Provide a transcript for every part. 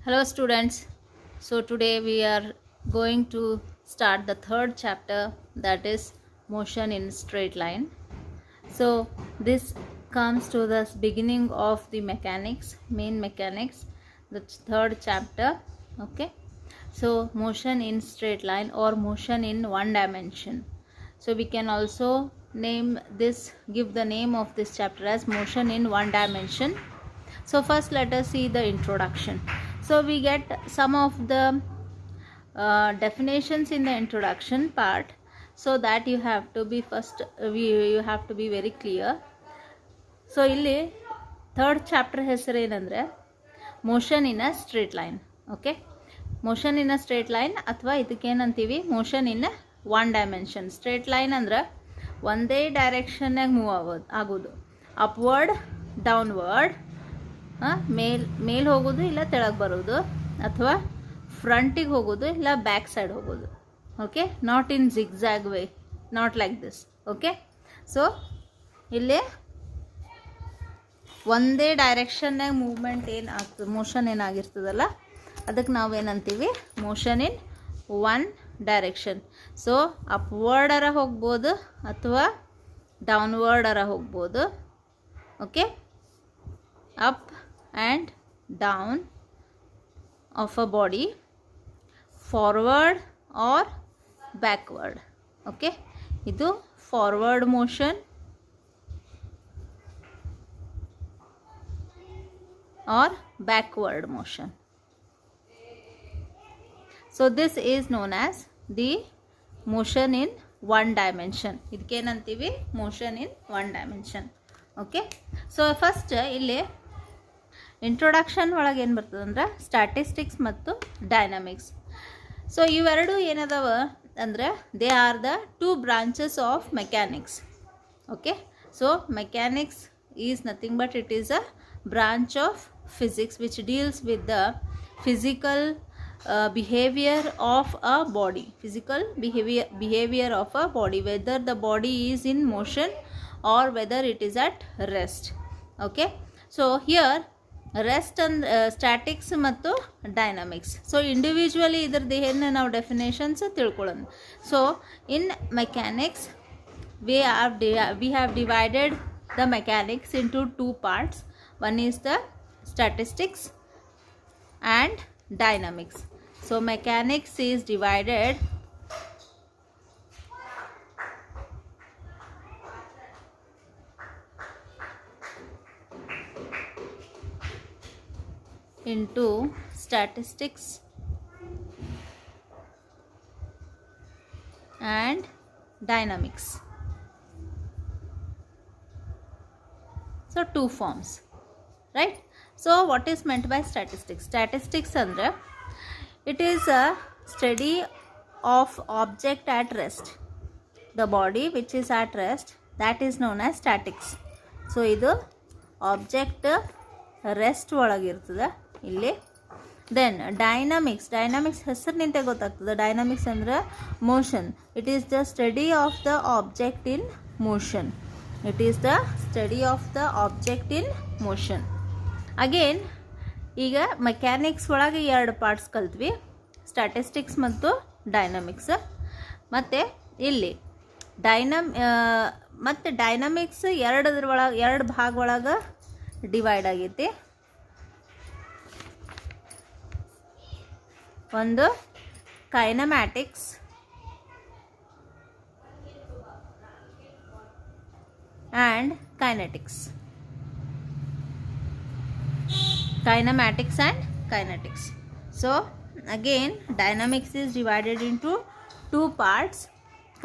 Hello students. So today we are going to start the third chapter, that is motion in straight line. So this comes to the beginning of the mechanics, main mechanics, the third chapter. Okay. So motion in straight line or motion in one dimension. So we can also give the name of this chapter as motion in one dimension. So first let us see the introduction. So we get some of the definitions in the introduction part, so that you have to be you have to be very clear. So ಇಲ್ಲಿ third chapter ಹೆಸರು ಏನಂದರೆ motion in a straight line. Okay, motion in a straight line ಅಥವಾ ಇದಕ್ಕೇನಂತೀವಿ motion in one dimension. Straight line ಅಂದ್ರೆ ಒಂದೇ ಡೈರೆಕ್ಷನ್ನಾಗ move ಆಗೋದು, upward downward, ಮೇಲ್ ಹೋಗೋದು ಇಲ್ಲ ತೆಳಗೆ ಬರೋದು, ಅಥವಾ ಫ್ರಂಟಿಗೆ ಹೋಗೋದು ಇಲ್ಲ ಬ್ಯಾಕ್ ಸೈಡ್ ಹೋಗೋದು. Okay, not in zigzag way, not like this. Okay, so ಇಲ್ಲಿ ಒಂದೇ ಡೈರೆಕ್ಷನ್ನಾಗ ಮೂವ್ಮೆಂಟ್ ಏನಾಗ್ತದೆ, ಮೋಷನ್ ಏನಾಗಿರ್ತದಲ್ಲ, ಅದಕ್ಕೆ ನಾವೇನಂತೀವಿ motion in one direction. So ಅಪ್ವರ್ಡರ ಹೋಗ್ಬೋದು ಅಥವಾ ಡೌನ್ವರ್ಡರ ಹೋಗ್ಬೋದು. Okay, up and down of a body, forward or backward. Okay, idu forward motion or backward motion. So this is known as the motion in one dimension. idkenantivi motion in one dimension. Okay, so first ಇಲ್ಲಿ introduction ಒಳಗೆ ಏನು ಬರ್ತದೆ ಅಂದ್ರೆ statistics ಮತ್ತು dynamics. So ಇವೆರಡು ಏನದಾವ ಅಂದರೆ they are the two branches of mechanics. Okay, so mechanics is nothing but it is a branch of physics which deals with the physical behavior of a body, physical behavior of a body, whether the body is in motion or whether it is at rest. Okay, so here rest ಅಂದ್ statics ಮತ್ತು dynamics. So individually ಇದ್ರದ್ದು ಏನು ನಾವು definitions ತಿಳ್ಕೊಳ್ಳೋಣ. So in mechanics we have divided the mechanics into two parts. One is the statistics and dynamics. So mechanics is divided into statistics and dynamics. So two forms, right? So what is meant by statistics? Statistics andre it is a study of object at rest, the body which is at rest, that is known as statics. So idu object rest ಒಳಗಿರ್ತದೆ ಇಲ್ಲಿ. Then dynamics ಹೆಸರಿನಿಂದ ಗೊತ್ತಾಗ್ತದೆ. Dynamics ಅಂದರೆ motion. It is the study of the object in motion. It is the study of the object in motion. Again ಈಗ mechanics ಒಳಗೆ ಎರಡು parts ಕಲ್ತ್ವಿ, statistics ಮತ್ತು dynamics. ಮತ್ತು ಇಲ್ಲಿ ಡೈನಮಿಕ್ಸ್ ಎರಡು ಭಾಗ ಒಳಗೆ ಡಿವೈಡ್ ಆಗೈತಿ. ಒಂದು ಕೈನಮ್ಯಾಟಿಕ್ಸ್ and kinetics. Kinematics and kinetics. So again dynamics is divided into two parts,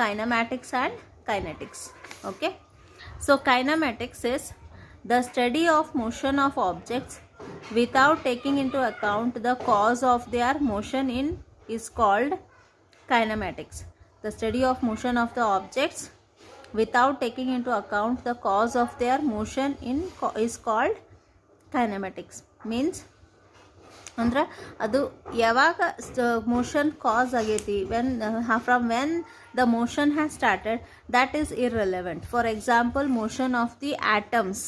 kinematics and kinetics. Okay, so kinematics is the study of motion of objects without taking into account the cause of their motion is called kinematics. The study of motion of the objects without taking into account the cause of their motion is called kinematics. Means ಅಂದ್ರೆ ಅದು ಯಾವಾಗ motion ಕಾಸ್ ಆಗೈತಿ, from when the motion has started, that is irrelevant. For example motion of the atoms,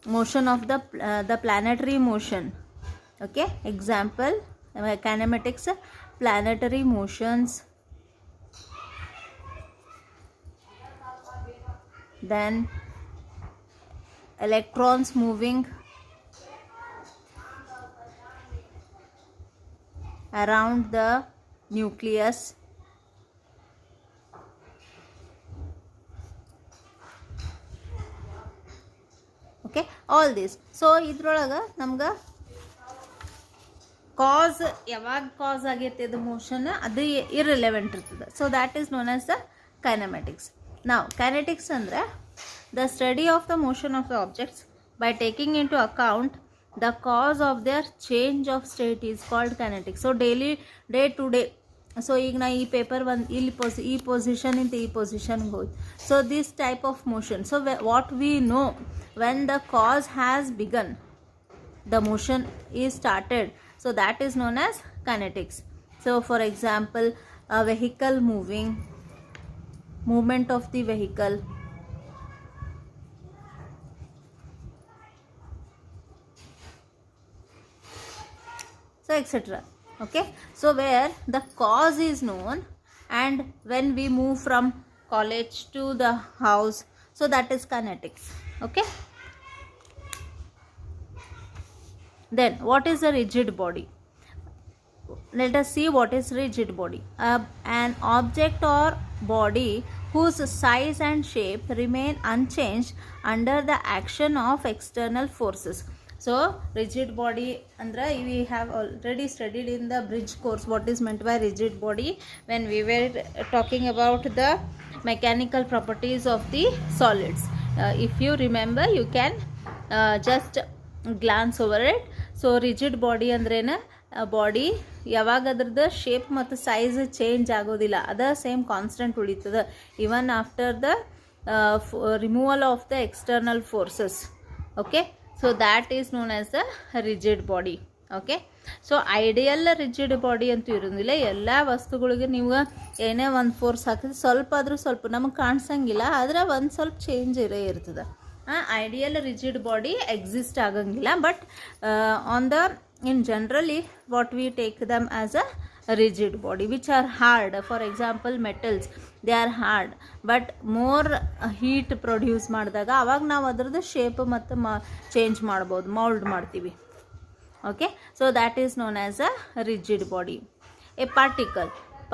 motion of the planetary motion, Okay, example, kinematics, planetary motions, then electrons moving around the nucleus, okay, all this. So ಇದ್ರೊಳಗೆ ನಮ್ಗೆ ಕಾಸ್ ಯಾವಾಗ ಕಾಸ್ ಆಗೈತೆ ಇದು motion ಅದು irrelevant ಇರ್ತದೆ. So that is known as the kinematics. ನಾವು kinetics ಅಂದರೆ the study of the motion of the objects by taking into account the cause of their change of state is called kinetics. So day to day, so ಈಗ ನಾ ಈ paper ಇಲ್ಲಿ ಈ ಪೊಸಿಷನಿಂದ ಈ ಪೊಸಿಷನ್ಗೆ ಹೋಯ್ತು. So this type of motion. So what we know when the cause has begun, the motion is started, so that is known as kinetics. So for example, a vehicle moving, movement of the vehicle, so etc. Okay, so where the cause is known, and when we move from college to the house, so that is kinetics. Okay, then what is a rigid body? Let us see what is rigid body. An object or body whose size and shape remain unchanged under the action of external forces. So rigid body andra we have already studied in the bridge course what is meant by rigid body when we were talking about the mechanical properties of the solids. If you remember, you can just glance over it. So rigid body ಅಂದ್ರೇನ, body ಯಾವಾಗ ಅದ್ರದ್ದು shape ಮತ್ತು size change ಆಗೋದಿಲ್ಲ, ಅದ same constant ಉಳಿತದೆ ಇವನ್ after the removal of the external forces. Okay, so that is known as the rigid body. Okay, so ideal rigid body ಅಂತೂ ಇರೋದಿಲ್ಲ. ಎಲ್ಲ ವಸ್ತುಗಳಿಗೆ ನೀವು ಏನೇ ಒಂದು ಫೋರ್ಸ್ ಹಾಕಿದ್ರೆ ಸ್ವಲ್ಪ ಆದರೂ ಸ್ವಲ್ಪ ನಮಗೆ ಕಾಣಿಸಂಗಿಲ್ಲ, ಆದರೆ ಒಂದು ಸ್ವಲ್ಪ ಚೇಂಜ್ ಇರ್ತದೆ. ಐಡಿಯಲ್ ರಿಜಿಡ್ ಬಾಡಿ ಎಕ್ಸಿಸ್ಟ್ ಆಗಂಗಿಲ್ಲ. But on the in generally what we take them as a rigid body which are hard. For example, metals, they are hard but more heat produce ಮಾಡಿದಾಗ ಅವಾಗ ನಾವು ಅದರದ್ದು shape ಮತ್ತು change ಮಾಡ್ಬೋದು, mould ಮಾಡ್ತೀವಿ. Okay, so that is known as a rigid body. A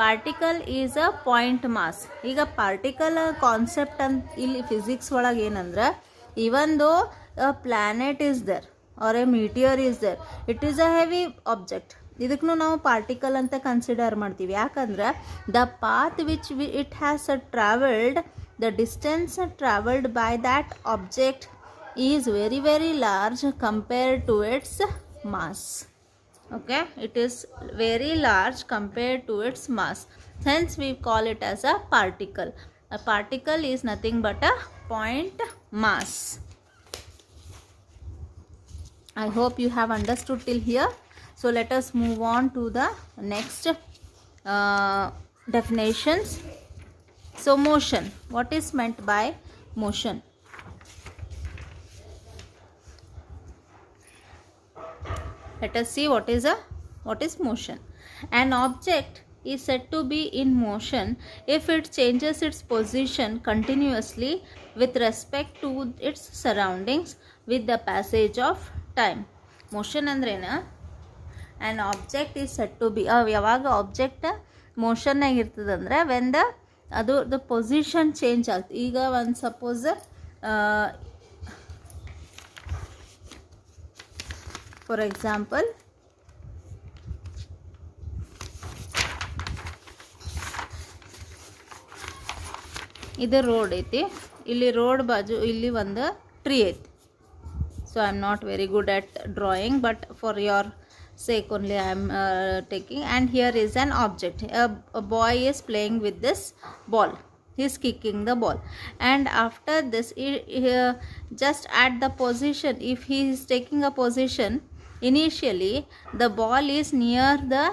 particle is a point mass. ಈಗ particle concept ಅಂತ ಇಲ್ಲಿ ಫಿಸಿಕ್ಸ್ ಒಳಗೆ ಏನಂದ್ರೆ, even though a planet is there or a meteor is there, it is a heavy object. ಇದಕ್ಕೂ ನಾವು particle ಅಂತ consider ಮಾಡ್ತೀವಿ. ಯಾಕಂದ್ರೆ the path which it has travelled, the distance travelled by that object is very very large compared to its mass. Okay, it is very large compared to its mass. Hence we call it as a particle. A particle is nothing but a point mass. I hope you have understood till here. So let us move on to the next definitions. So motion. What is meant by motion? Let us see what is motion. An object is said to be in motion if it changes its position continuously with respect to its surroundings with the passage of time. Motion ಅಂದ್ರೇನ, an object is said to be, ಯಾವಾಗ object ಮೋಷನ್ನಾಗ ಇರ್ತದಂದ್ರೆ when the position change ಆಗ್ತದೆ. ಈಗ ಒಂದು suppose for example ಇದು road ಐತಿ, ಇಲ್ಲಿ ರೋಡ್ ಬಾಜು ಇಲ್ಲಿ ಒಂದು ಟ್ರೀ ಐತಿ. So I am not very good at drawing but for your sake only I am taking. And here is an object. A boy is playing with this ball. He is kicking the ball, and after this just at the position, if he is taking a position initially, the ball is near the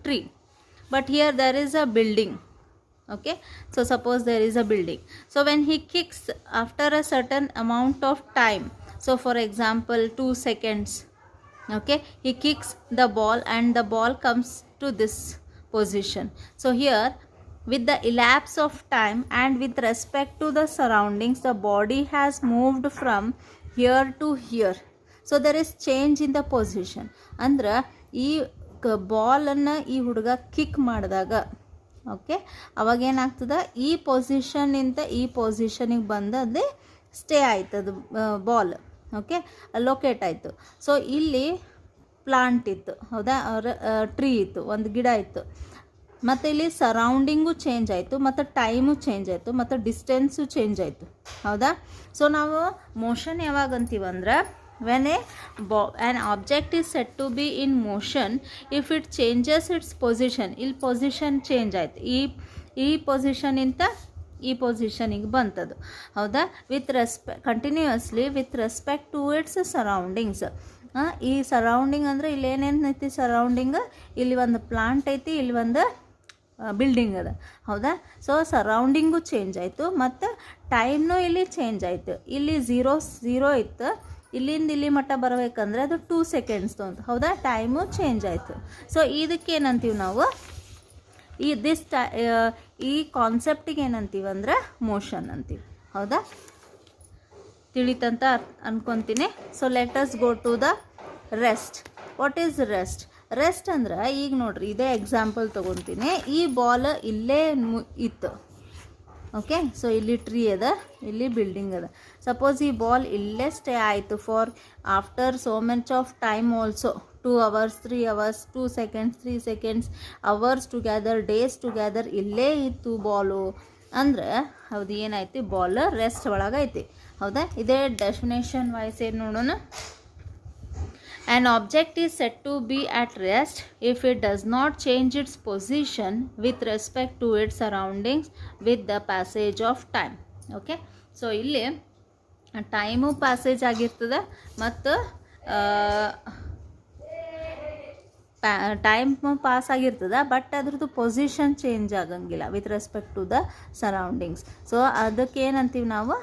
tree, but here there is a building. Okay, so suppose there is a building. So when he kicks after a certain amount of time, so for example 2 seconds, Okay, he kicks the ball and the ball comes to this position. So here, with the elapse of time and with respect to the surroundings, the body has moved from here to here. So there is change in the position. ಅಂದ್ರೆ ಈ ಬಾಲನ್ನು ಈ ಹುಡುಗ kick ಮಾಡಿದಾಗ, okay, ಅವಾಗ ಏನಾಗ್ತದೆ, ಈ ಪೊಸಿಷನ್ನಿಂದ ಈ ಪೊಸಿಷನಿಗೆ ಬಂದದೇ stay ಆಯ್ತದು ball. Okay, locate ಆಯಿತು. ಸೊ ಇಲ್ಲಿ ಪ್ಲಾಂಟ್ ಇತ್ತು, ಹೌದಾ, ಟ್ರೀ ಇತ್ತು, ಒಂದು ಗಿಡ ಇತ್ತು, ಮತ್ತು ಇಲ್ಲಿ ಸರೌಂಡಿಂಗು ಚೇಂಜ್ ಆಯಿತು, ಮತ್ತು ಟೈಮು ಚೇಂಜ್ ಆಯಿತು, ಮತ್ತು ಡಿಸ್ಟೆನ್ಸು ಚೇಂಜ್ ಆಯಿತು, ಹೌದಾ. ಸೊ ನಾವು ಮೋಷನ್ ಯಾವಾಗ ಅಂತೀವಂದ್ರೆ, when an object is said to be in motion if it changes its position. ಇಲ್ಲಿ ಪೊಸಿಷನ್ ಚೇಂಜ್ ಆಯಿತು, ಈ ಪೊಸಿಷನಿಂದ ಈ ಪೊಸಿಷನಿಗೆ ಬಂತದು, ಹೌದಾ, continuously with respect to its surroundings. ಈ ಸರೌಂಡಿಂಗ್ ಅಂದರೆ ಇಲ್ಲಿ ಏನೇನು ಐತಿ ಸರೌಂಡಿಂಗ್, ಇಲ್ಲಿ ಒಂದು ಪ್ಲಾಂಟ್ ಐತಿ, ಇಲ್ಲಿ ಒಂದು ಬಿಲ್ಡಿಂಗ್ ಅದ, ಹೌದಾ. ಸೊ ಸರೌಂಡಿಂಗು ಚೇಂಜ್ ಆಯಿತು, ಮತ್ತು ಟೈಮ್ನೂ ಇಲ್ಲಿ ಚೇಂಜ್ ಆಯಿತು. ಇಲ್ಲಿ ಝೀರೋ ಇತ್ತು, ಇಲ್ಲಿಂದ ಇಲ್ಲಿ ಮಟ್ಟ ಬರಬೇಕಂದ್ರೆ ಅದು 2 seconds ಅಂತ, ಹೌದಾ, ಟೈಮು ಚೇಂಜ್ ಆಯಿತು. ಸೊ ಇದಕ್ಕೆ ಏನಂತೀವಿ ನಾವು, ಈ ಕಾನ್ಸೆಪ್ಟಿಗೆ ಏನಂತೀವಿ ಅಂದ್ರೆ ಮೋಷನ್ ಅಂತೀವಿ, ಹೌದಾ. ತಿಳಿತಂತ ಅನ್ಕೊತೀನಿ. So let us go to the rest. What is rest? Rest ಅಂದ್ರೆ ಈಗ ನೋಡ್ರಿ, ಇದೇ ಎಕ್ಸಾಂಪಲ್ ತೊಗೊತೀನಿ. ಈ ಬಾಲ್ ಇಲ್ಲೇ ಇತ್ತು, ಓಕೆ. ಸೊ ಇಲ್ಲಿ ಟ್ರೀ ಅದ, ಇಲ್ಲಿ ಬಿಲ್ಡಿಂಗ್ ಅದ. ಸಪೋಸ್ ಈ ಬಾಲ್ ಇಲ್ಲೇ ಸ್ಟೇ ಆಯಿತು for after so much of time also, 2 hours 3 hours 2 seconds 3 seconds hours together, days together ಇಲ್ಲೇ ಇತ್ತು ಬಾಲು ಅಂದ್ರೆ, ಹೌದು, ಏನಾಯ್ತು, ಬಾಲ್ ರೆಸ್ಟ್ ಒಳಗೈತಿ, ಹೌದಾ. ಇದೇ ಡೆಫಿನೇಷನ್ ವೈಸ್ ಏನು ನೋಡೋಣ. An object is said to be at rest if it does not change its position with respect to its surroundings with the passage of time. Okay, so ಇಲ್ಲಿ time passage ಆಗಿರ್ತದೆ, ಮತ್ತು time pass ಆಗಿರ್ತದೆ, but ಅದ್ರದ್ದು position change ಆಗಂಗಿಲ್ಲ with respect to the surroundings. So ಅದಕ್ಕೆ ಏನಂತೀವಿ ನಾವು,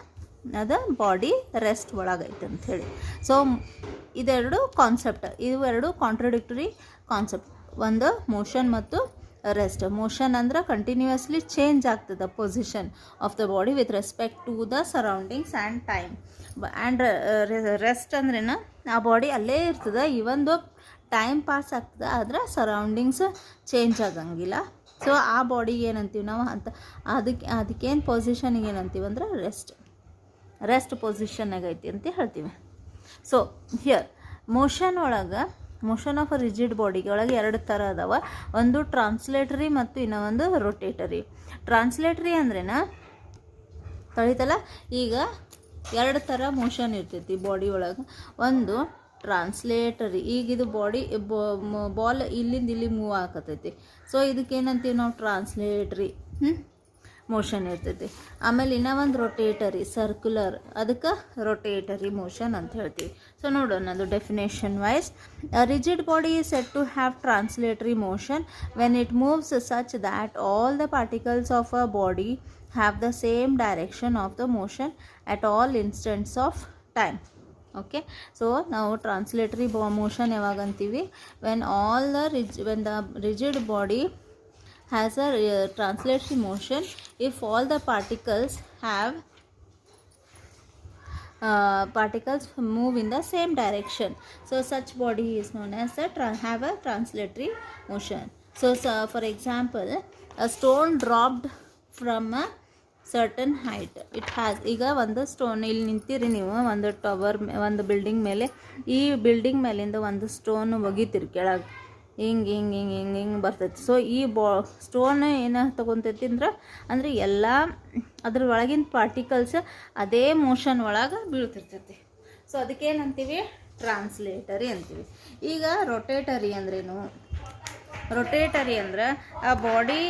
ಅದು ಬಾಡಿ ರೆಸ್ಟ್ ಒಳಗೈತೆ ಅಂಥೇಳಿ. ಸೊ ಇದೆರಡು ಕಾನ್ಸೆಪ್ಟ್, ಇವೆರಡು ಕಾಂಟ್ರಡಿಕ್ಟರಿ ಕಾನ್ಸೆಪ್ಟ್. ಒಂದು ಮೋಷನ್ ಮತ್ತು ರೆಸ್ಟ್. ಮೋಷನ್ ಅಂದ್ರೆ ಕಂಟಿನ್ಯೂಯಸ್ಲಿ ಚೇಂಜ್ ಆಗ್ತದೆ position of the body with respect to the surroundings and time. And rest ಅಂದ್ರೇನು, ಆ ಬಾಡಿ ಅಲ್ಲೇ ಇರ್ತದೆ, ಇವೊಂದು ಟೈಮ್ ಪಾಸ್ ಆಗ್ತದೆ, ಆದರೆ ಸರೌಂಡಿಂಗ್ಸ್ ಚೇಂಜ್ ಆಗಂಗಿಲ್ಲ. ಸೊ ಆ ಬಾಡಿಗೆ ಏನಂತೀವಿ ನಾವು ಅಂತ, ಅದಕ್ಕೇನು ಪೊಸಿಷನಿಗೆ ಏನಂತೀವಿ ಅಂದ್ರೆ ರೆಸ್ಟ್ ಪೊಸಿಷನ್ನಾಗ ಐತಿ ಅಂತ ಹೇಳ್ತೀವಿ. ಸೊ ಹಿಯರ್ ಮೋಷನ್ ಒಳಗೆ, ಮೋಷನ್ ಆಫ್ ಅ ರಿಜಿಡ್ ಬಾಡಿಗೆ ಒಳಗೆ 2 ಥರ ಅದಾವ. ಒಂದು ಟ್ರಾನ್ಸ್ಲೇಟರಿ ಮತ್ತು ಇನ್ನೊಂದು ರೊಟೇಟರಿ. ಟ್ರಾನ್ಸ್ಲೇಟರಿ ಅಂದ್ರೇನ ತಿಳಿತಲ್ಲ, ಈಗ 2 ಥರ ಮೋಷನ್ ಇರ್ತೈತಿ ಬಾಡಿ ಒಳಗೆ. ಒಂದು ಟ್ರಾನ್ಸ್ಲೇಟರಿ, ಈಗ ಇದು ಬಾಡಿ ಬಾಲ್ ಇಲ್ಲಿಂದ ಇಲ್ಲಿ ಮೂವ್ ಆಗತೈತಿ. ಸೊ ಇದಕ್ಕೇನಂತೀವಿ ನಾವು, ಟ್ರಾನ್ಸ್ಲೇಟರಿ ಮೋಷನ್ ಇರ್ತೈತಿ. ಆಮೇಲೆ ಇನ್ನೂ ಒಂದು ರೊಟೇಟರಿ, ಸರ್ಕ್ಯುಲರ್, ಅದಕ್ಕೆ ರೊಟೇಟರಿ ಮೋಷನ್ ಅಂತ ಹೇಳ್ತೀವಿ. ಸೊ ನೋಡೋಣ ಅದು definition wise. Rigid body is said to have translatory motion when it moves such that all the particles of a body have the same direction of the motion at all instants of time. Okay, so ನಾವು translatory motion ಯಾವಾಗ ಅಂತೀವಿ, when the rigid body has a translatory motion if all the particles move in the same direction. So such body is known as have a translatory motion. So for example, a stone dropped from a certain height. It has, ಈಗ ಒಂದು stone, ಇಲ್ಲಿ ನಿಂತಿರಿ ನೀವು ಒಂದು tower, ಒಂದು building ಮೇಲೆ, ಈ building ಮೇಲಿಂದ ಒಂದು ಸ್ಟೋನ್ ಒಗಿತೀರಿ ಕೆಳಗೆ, ಹಿಂಗೆ ಬರ್ತೈತಿ. ಸೊ ಈ ಸ್ಟೋನ್ ಏನು ತೊಗೊತೈತಿ ಅಂದ್ರೆ ಎಲ್ಲ ಅದ್ರ ಒಳಗಿನ ಪಾರ್ಟಿಕಲ್ಸ್ ಅದೇ ಮೋಷನ್ ಒಳಗೆ ಬೀಳ್ತಿರ್ತೈತಿ. ಸೊ ಅದಕ್ಕೇನಂತೀವಿ, ಟ್ರಾನ್ಸ್ಲೇಟರಿ ಅಂತೀವಿ. ಈಗ ರೊಟೇಟರಿ ಅಂದ್ರೇನು? ರೊಟೇಟರಿ ಅಂದ್ರೆ a body,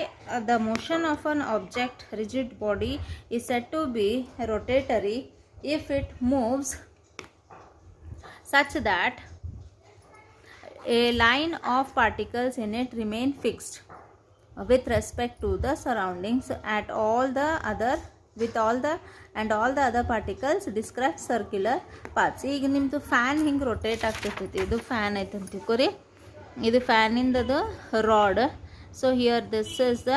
the motion of an object, rigid body, is said to be rotatory if it moves such that a line of particles in it remain fixed with respect to the surroundings at all the other with all the other particles describe circular paths. ಈಗ ನಿಮ್ಮದು fan ಹಿಂಗೆ rotate ಆಗ್ತಿರ್ತೈತಿ. ಇದು fan ಐತೆ ಅಂತ ತಿಳ್ಕೊರಿ. ಇದು ಫ್ಯಾನಿಂದದು rod. So here this is the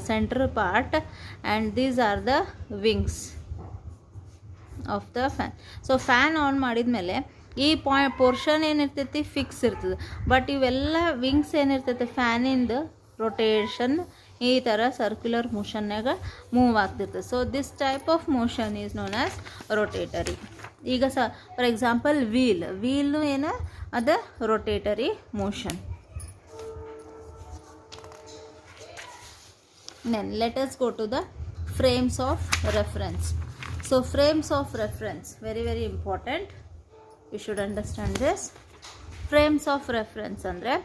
center part and these are the wings of the fan. So fan on ಮಾಡಿದ್ಮೇಲೆ ಈ ಪೋರ್ಷನ್ ಏನಿರ್ತೈತಿ ಫಿಕ್ಸ್ ಇರ್ತದೆ. ಬಟ್ ಇವೆಲ್ಲ ವಿಂಗ್ಸ್ ಏನಿರ್ತೈತಿ ಫ್ಯಾನಿಂದ ರೊಟೇಷನ್ ಈ ಥರ ಸರ್ಕ್ಯುಲರ್ ಮೋಷನ್ನಾಗ ಮೂವ್ ಆಗ್ತಿರ್ತದೆ. So this type of motion is known as rotatory. ಈಗ ಫಾರ್ ಎಕ್ಸಾಂಪಲ್ ವೀಲು ಏನು ಅದು rotatory motion. Then let us go to the frames of reference. So frames of reference, very very important, you should understand this. Frames of reference andre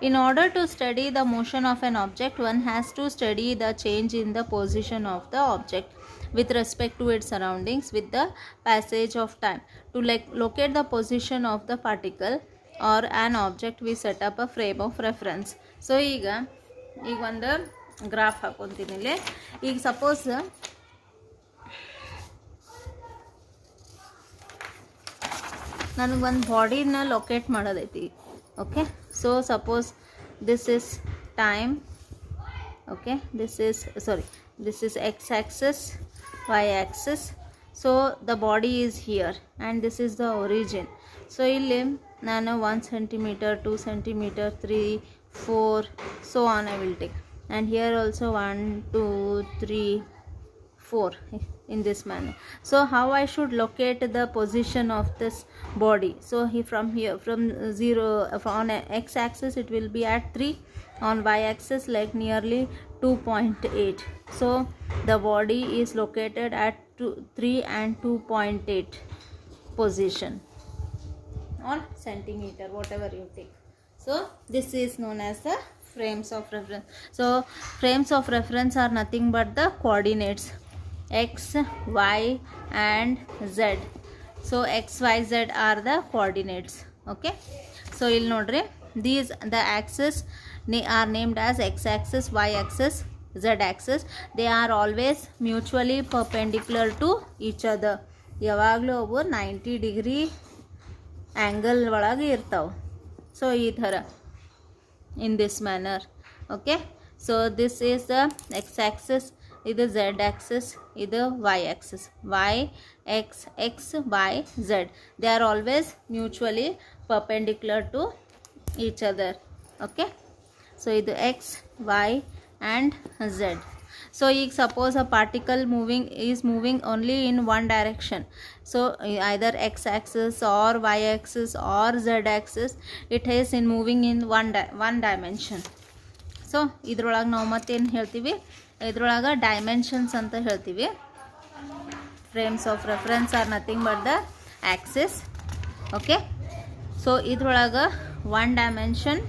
in order to study the motion of an object, one has to study the change in the position of the object with respect to its surroundings with the passage of time. To locate the position of the particle or an object, we set up a frame of reference. So ಈಗ ಒಂದು graph ಹಾಕೊಂತೀನಿ ಇಲ್ಲಿ. ಈಗ suppose ನನಗೊಂದು ಬಾಡಿನ locate ಮಾಡೋದೈತಿ. Okay, so suppose this is time. Okay, this is x-axis, y-axis. So the body is here and this is the origin. So ಇಲ್ಲಿ ನಾನು 1 centimeter, 2 centimeter, 3, 4, so on I will take. And here also 1, 2, 3, 4 in this manner. So how I should locate the position of this body? So from 0 on x-axis it will be at 3, on y-axis like nearly 2.8. So the body is located at 3 and 2.8 position on centimeter, whatever you take. So this is known as the frames of reference. So frames of reference are nothing but the coordinates x, y and z. So x, y, z are the coordinates. Okay, so you'll nodre these the axis are named as x-axis, y-axis, z-axis. They are always mutually perpendicular to each other. ಯಾವಾಗಲೂ ಅವು 90 degree angle ಒಳಗೆ ಇರ್ತಾವೆ. So ಈ ಥರ in this manner. Okay, so this is the x-axis, ಇದು z-axis, ಇದು y-axis, y, x, x, y, z. They are always mutually perpendicular to each other. Okay, so ಇದು x, y and z. So ಈಗ suppose a particle is moving only in one direction. So either x-axis or y-axis or z-axis, it is in moving in one dimension. So ಇದ್ರೊಳಗೆ ನಾವು ಮತ್ತೇನು ಹೇಳ್ತೀವಿ, ಇದ್ರೊಳಗೆ dimensions ಅಂತ ಹೇಳ್ತೀವಿ. Frames of reference are nothing but the axis. Okay, so ಇದ್ರೊಳಗೆ one dimension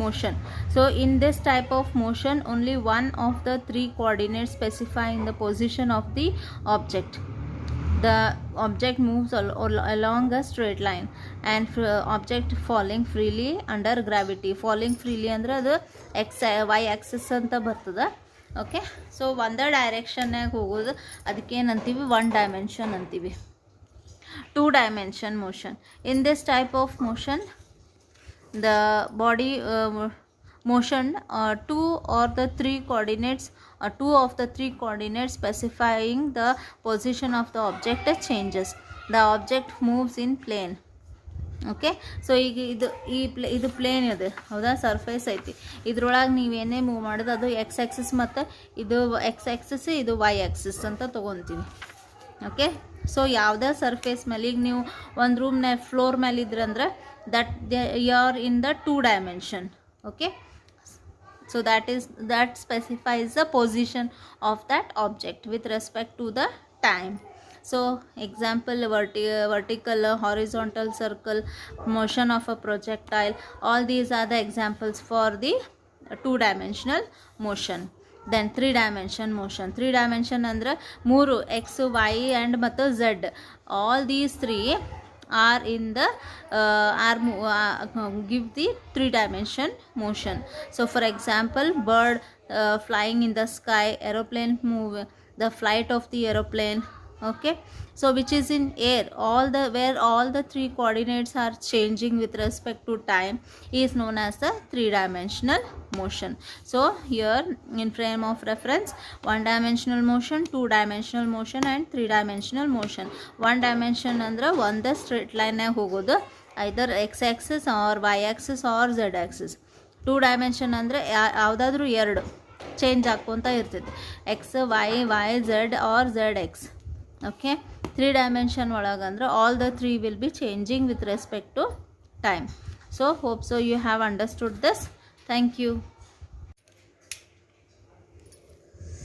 motion. So in this type of motion, only one of the 3 coordinates specifying the position of the object. The object moves along a straight line and object falling freely under gravity. Falling freely ಅಂದ್ರೆ ಅದು x y axis ಅಂತ ಬರ್ತದೆ. Okay, so ಒಂದೇ ಡೈರೆಕ್ಷನ್ನಾಗ ಹೋಗೋದು ಅದಕ್ಕೆ ಏನಂತೀವಿ, one dimension ಅಂತೀವಿ. 2 dimension motion. In this type of motion, the body motion 2 or the 3 coordinates or 2 of the 3 coordinates specifying the position of the object changes. The object moves in plane. Okay, so ಈಗ ಇದು plane ಇದೆ ಹೌದಾ, surface ಐತಿ. ಇದ್ರೊಳಗೆ ನೀವೇನೇ move ಮಾಡೋದು ಅದು X Axis ಮತ್ತು ಇದು ಎಕ್ಸ್ ಆಕ್ಸಿಸ್, ಇದು ವೈ ಆಕ್ಸಿಸ್ ಅಂತ ತೊಗೊತೀವಿ. ಓಕೆ, ಸೊ ಯಾವುದೇ ಸರ್ಫೇಸ್ ಮೇಲೆ ಈಗ ನೀವು ಒಂದು ರೂಮ್ನ ಫ್ಲೋರ್ ಮೇಲೆ ಇದ್ರಂದ್ರೆ you are in the 2 dimension. Okay, so that specifies the position of that object with respect to the time. So example, vertical, horizontal, circle, motion of a projectile, all these are the examples for the 2-dimensional motion. Then 3 dimension motion. 3 dimension ಅಂದರೆ 3 x y and ಮತ್ತು z, all these 3 are in the give the 3 dimension motion. So for example, bird flying in the sky, aeroplane move, the flight of the aeroplane, okay, so which is in air, all the where all the 3 coordinates are changing with respect to time is known as the 3-dimensional motion. So here in frame of reference, 1-dimensional motion, 2-dimensional motion and 3-dimensional motion. 1 dimension ಅಂದ್ರೆ ಒಂದೇ straight ಲೈನ್ನಾಗ ಹೋಗೋದು, either x axis or y axis or z axis. 2 dimension ಅಂದರೆ ಯಾವುದಾದ್ರೂ ಎರಡು change ಆಗ್ಕೊತ ಇರ್ತೈತಿ, x y y z or z x. Okay, 3 dimension ಒಳಗಂದ್ರೆ all the 3 will be changing with respect to time. So hope so you have understood this. Thank you.